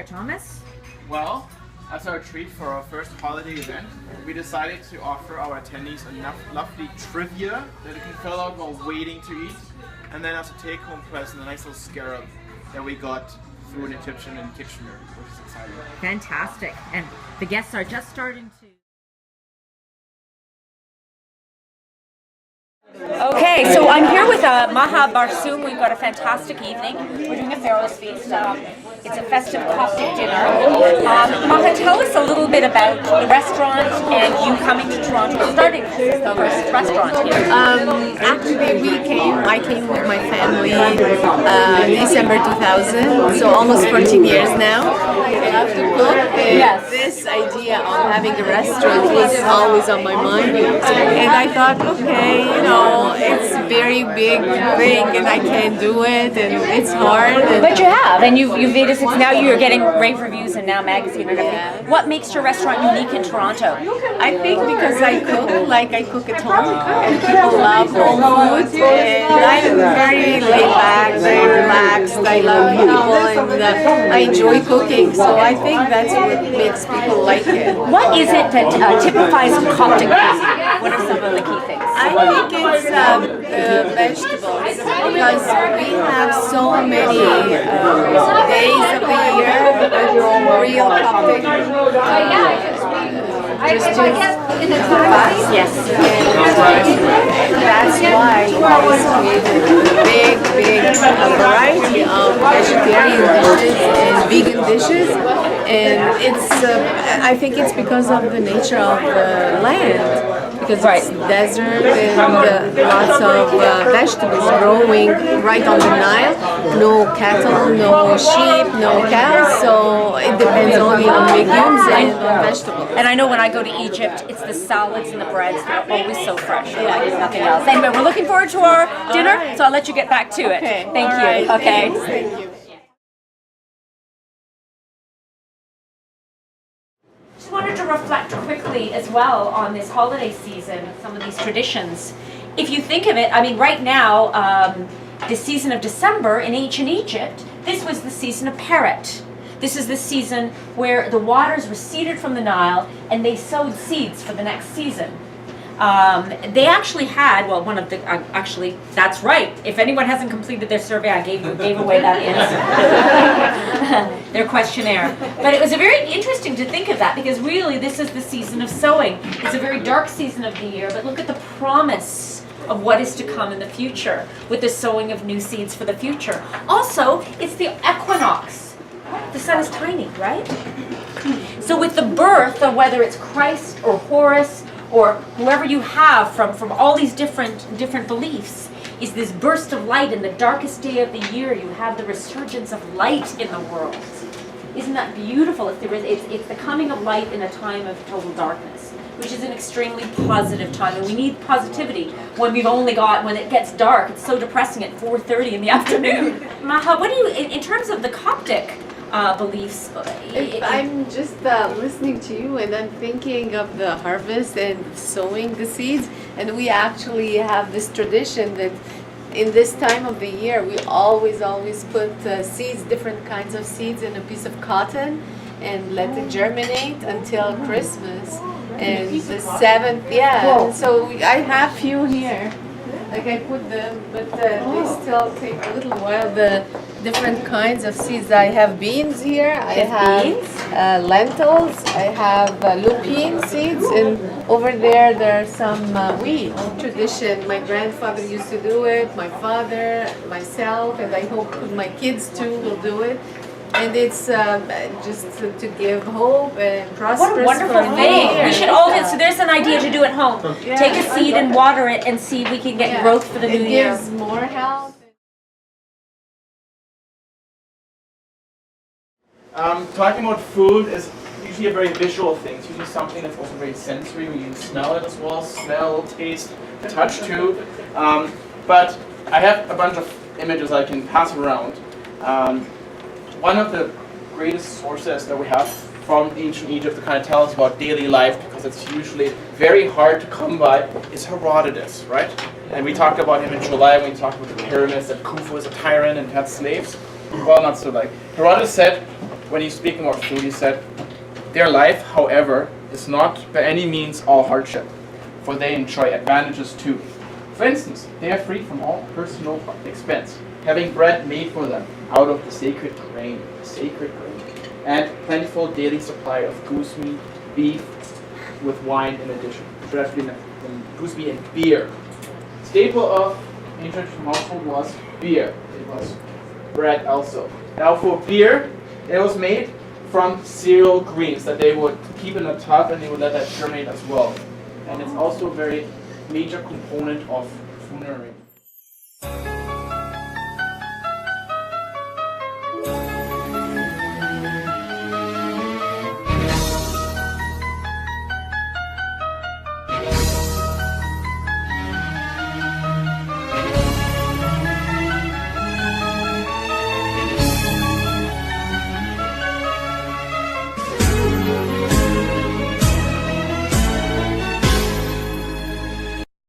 Thomas? Well, as our treat for our first holiday event, we decided to offer our attendees enough lovely trivia that they can fill out while waiting to eat, and then as a take-home present, a nice little scarab that we got through an Egyptian in Kitchener, which is exciting. Fantastic. And the guests are just starting to... Okay, so I'm here with Maha Barsoom. We've got a fantastic evening. We're doing a Pharaoh's feast. It's a festive Coptic dinner. Maha, tell us a little bit about the restaurant and you coming to Toronto, starting the first restaurant here. Actually, I came with my family December 2000, so almost 14 years now. I love to cook, and this idea of having a restaurant was always on my mind. And I thought, okay, it's a very big thing and I can't do it and it's hard. But you have, and you've made it, now you're getting rave reviews and now magazine and everything. Yeah. What makes your restaurant unique in Toronto? I think because I cook at home and people love home food and I'm very laid back, very relaxed. I love people and I enjoy cooking, so I think that's what makes people like it. What is it that typifies Coptic cuisine? What are some of the key things? I think it's the vegetables because we have so many days of the year with real Coptic Yes. And that's why we always created a big variety of vegetarian dishes and vegan dishes. And it's, I think it's because of the nature of the land. Because it's desert and lots of vegetables growing right on the Nile. No cattle, no sheep, no cows, so it depends only on legumes and on vegetables. And I know when I go to Egypt, it's the salads and the breads that are always so fresh. Like nothing else. Anyway, we're looking forward to our dinner, so I'll let you get back to it. Okay. Thank you. Right. Okay. Thank you. Just wanted to reflect quickly as well on this holiday season, some of these traditions. If you think of it, I mean, right now, the season of December in ancient Egypt, this was the season of Peret. This is the season where the waters receded from the Nile and they sowed seeds for the next season. They actually had, well, one of the, actually, that's right. If anyone hasn't completed their survey, I gave away that answer. Their questionnaire. But it was very interesting to think of that because really this is the season of sowing. It's a very dark season of the year, but look at the promise of what is to come in the future with the sowing of new seeds for the future. Also, it's the equinox. The sun is tiny, right? So with the birth of whether it's Christ or Horus or whoever you have from all these different beliefs, is this burst of light in the darkest day of the year. You have the resurgence of light in the world. Isn't that beautiful? It's the coming of light in a time of total darkness, which is an extremely positive time. And we need positivity when when it gets dark. It's so depressing at 4:30 in the afternoon. Maha, what do you, in terms of the Coptic beliefs? I'm just listening to you and I'm thinking of the harvest and sowing the seeds, and we actually have this tradition that in this time of the year we always put seeds, different kinds of seeds in a piece of cotton and let it germinate until Christmas. And the 7th, so I have few here. Like I put them, but they still take a little while. The different kinds of seeds. I have beans here. I have lentils. I have lupine seeds, and over there are some wheat. Tradition. My grandfather used to do it. My father, myself, and I hope my kids too will do it. And it's just to give hope and prosperous. What a wonderful thing! We should all do. So there's an idea to do at home. Yeah. Take a seed and water it, and see if we can get growth for the new year. It gives more health. Talking about food is usually a very visual thing. It's usually something that's also very sensory. We smell it as well, smell, taste, touch too. But I have a bunch of images I can pass around. One of the greatest sources that we have from ancient Egypt to kind of tell us about daily life, because it's usually very hard to come by, is Herodotus, right? And we talked about him in July when we talked about the pyramids, that Khufu was a tyrant and had slaves. Well, not so like. Herodotus said, when he's speaking about food, he said, "Their life, however, is not by any means all hardship, for they enjoy advantages too. For instance, they are free from all personal expense, having bread made for them out of the sacred grain, and plentiful daily supply of goose meat, beef, with wine in addition." Should have been goose meat and beer. Staple of ancient household was beer. It was bread also. Now for beer, it was made from cereal greens that they would keep in a tub and they would let that germinate as well. And it's also a very major component of funerary.